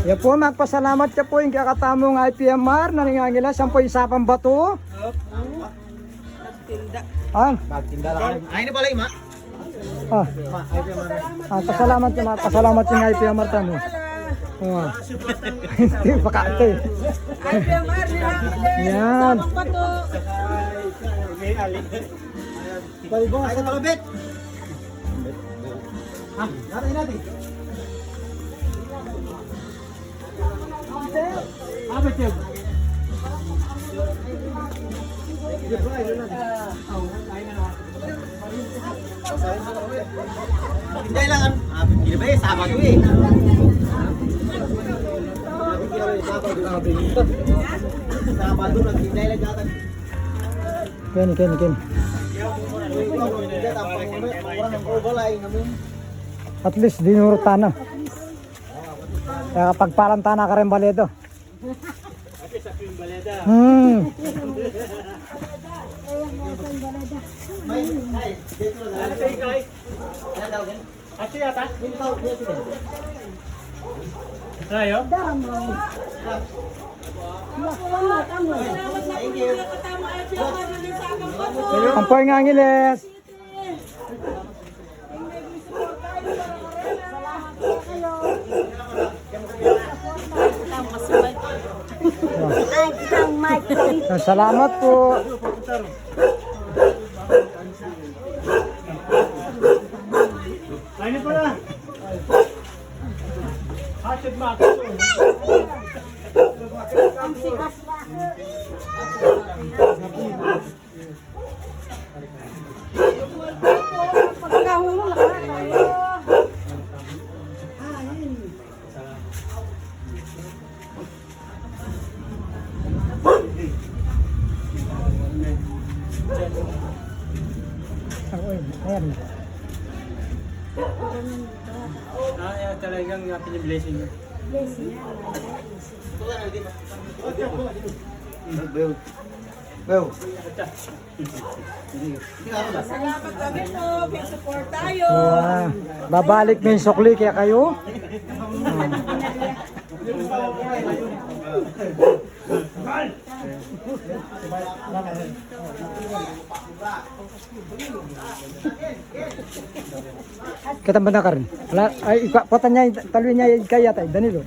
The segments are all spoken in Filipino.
Yan po, magpasalamat ka po yung kakatamong IPMR na nangangila. Saan po isapang bato? Nagtinda. Ah, Magtinda lang. Ay, na pala ima. ah. Pasalamat yung IPMR tamo. Oh. Hindi pa kaante. IPMR nila. Yan. Sabang bato. Ay, ito pala, Bet. Natin natin. Bet yun. Hindi lang. Hindi ba yung Sabado eh. Sabado nagtinday lang datan. Ken. At least dinurta na. Kaya kapag palanta na ka rin baledo. Ang po'y ngangiles. Salamat po. Ayun pala. Hashtag Max. Ayan. Talagang ating yung blessing niya. Salamat kami po. May support tayo. Babalik mo yung sukli kaya kayo. Kita ba na ka rin? Ay, patan niya, talwin niya kaya tayo, Danilo.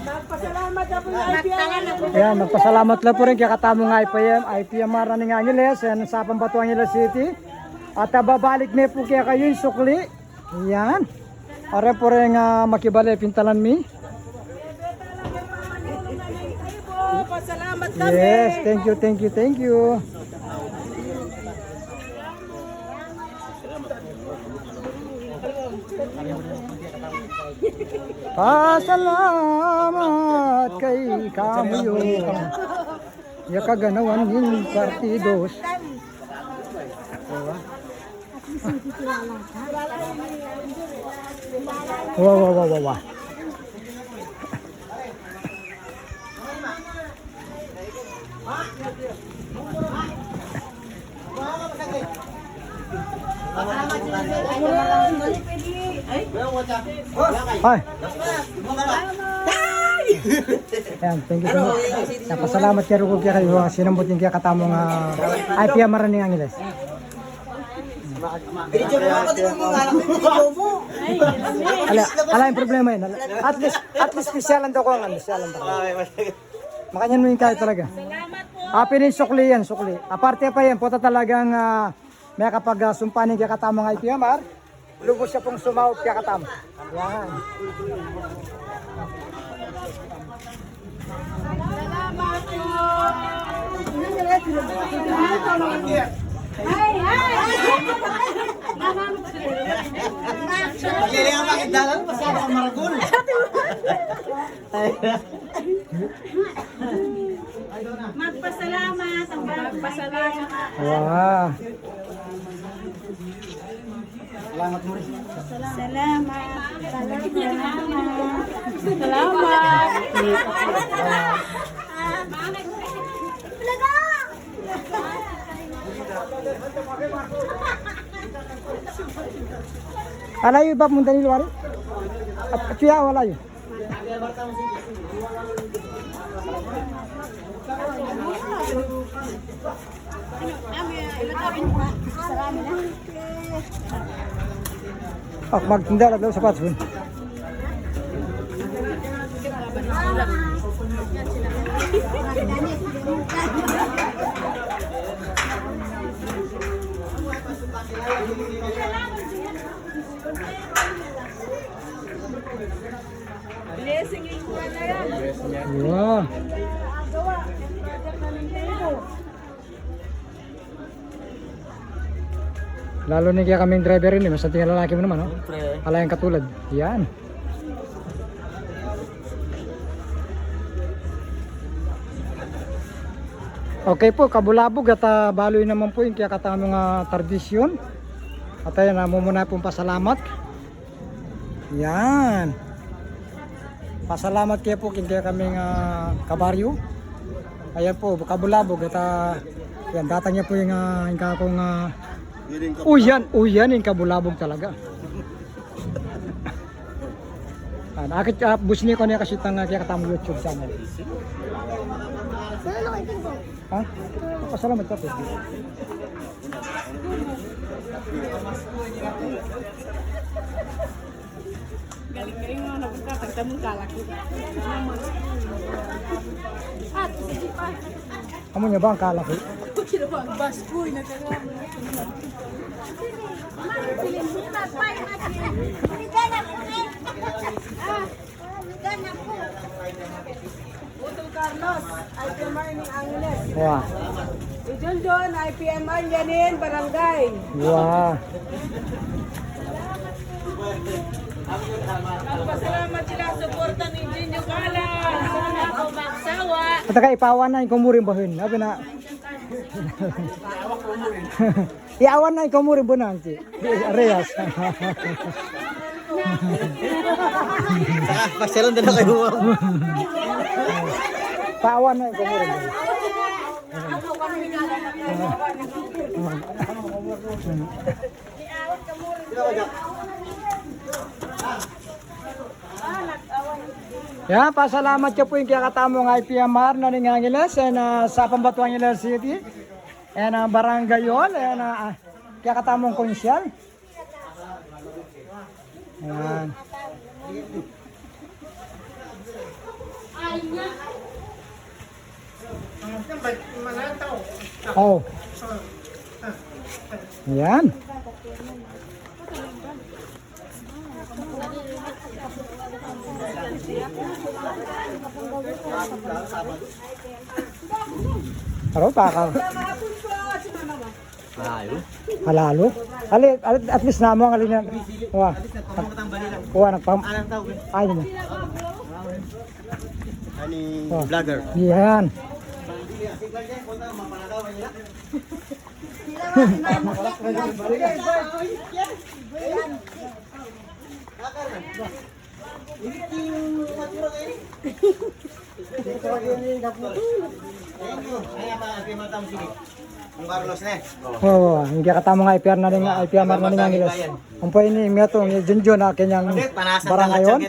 Nagpasalamat na po yung IPMR. Ayan, magpasalamat lang po rin kaya katamong IPMR na ng Angeles, yan sa Pambatu Angeles City. At babalik na po kaya kayo yung sukli. Ayan. Para po rin makibali pintalan mi. Pasalamat kami. Yes, thank you. Pasalamat kay kamayo. Ya kaganawan ng partidos. Wow. Ay. Ayan, thank you so much. Napasalamat kay Rugo kaya kayo sinambutin kaya katamong IPMR ng Angeles. Ala yung problema yun. At least pisyalan daw ko ang pisyalan daw. Makanyan mo yung kahit talaga. Pinin sukli yan, sukli. Aparte pa yan, puta talagang may kapag sumpanin kaya katamong IPMR, lubos siya pong sumawag kaya katamong. Yan. Pagkili ang bakit dalan, masyado ang maragul. Magpasalamat. Magpasalamat. Wow. Salamat mo rin. Salamat. Salamat. Alayo ba punta ni luar? At kaya wala yun. Oh, magtinda lang daw sapatos mo. Blessing yung kuha na yan. Wow. Gawa. Project na Nintendo. Lalo ni kaya kaming driver rin, mas tingnan lalaki mo naman, no? Pre. Ala yung katulad. Yan. Okay po, kabulabog at baloy naman po yung kaya katamong tradisyon. At ayan, muna pong pasalamat. Yan. Pasalamat kaya po kaya kaming kabaryo. Ayan po, kabulabog at yan, data niya po yung kakong uyan yung kabulabog talaga. Akit bus ni ko niya kasi tanga kaya katamong YouTube channel. Ha? Pasalamat ka po. Galing-galing mo na pagkatagta mong kalak. At sige pa. Amo niya ba ang kalaki? Sino ba ang baskoy na kagamo? Utol Carlos, IPMR ni Angeles. Wow. Ijon John, IPMR Yanin, Barangay. Wow. Magpasalamat sila sa suporta ni Jinyo Gala. Sana ako magsawa. At saka ipawan na yung kumuring bahin. Sabi na. Iawan na yung kumuring bahin. Reyes. Saka, pasyalan din na kayo. Paawan na yung kumuring bahin. Yan, pasalamat ka po yung kakatamong IPMR na Ningangiles sa Pambatuan Angeles City. And barangay yun, and kakatamong konsyal. Yan. Oh. Yan. Ano pa ka? Malayo. Halalo. At least namo ang alin. Wa. Wa nagpam. Anong tawag? Ay mo. Ani vlogger. Yan. Ang Carlos na. Oo, hindi katamong IPR na rin IPMR na rin ang ilos. Ang po ini miya to, Junjun na kanyang barangay yon.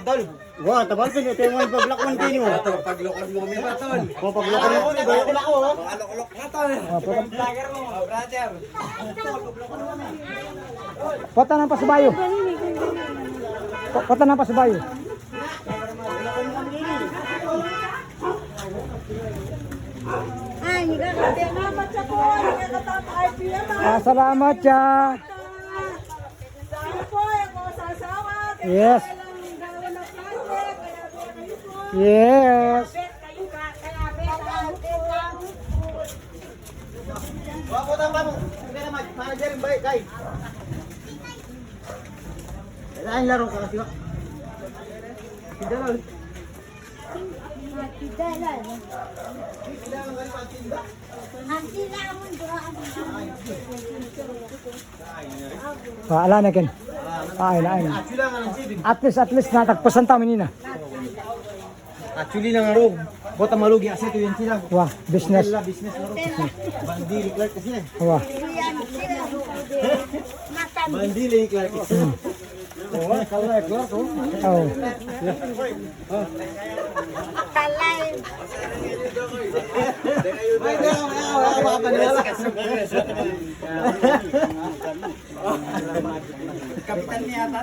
Wow, tabal pin ito yung paglakon din mo. Paglokon mo kami baton. O paglokon mo ni bayo ko. Alok-alok na to. Vlogger mo, brother. Pota ng pasibayo. Pota ng pasibayo. Salamat sa po. IPMR. Salamat siya. Sana po ako sasawa. Yes. Yes. Wako tang bamo. Hindi na manager yung baik kay. Kailangan laro ka kasi. Tidak lang. Ala na ken. Ay na. At least natagpasan ta minina. Actually lang aro. Bota malugi kasi ito yun sila. Wah, business. Business laro. Bandili Clark kasi eh. Wah. Bandili Clark kasi. Oh. Kapitan niya ata.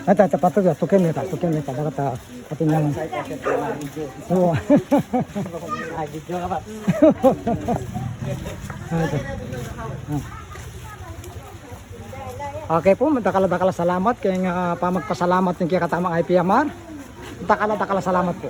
Ata patut ya tuken neta dapat katingan. Oh. Okay po, dakala salamat kay nga pamagpasalamat ng kaya katamang IPMR. Dakala salamat po.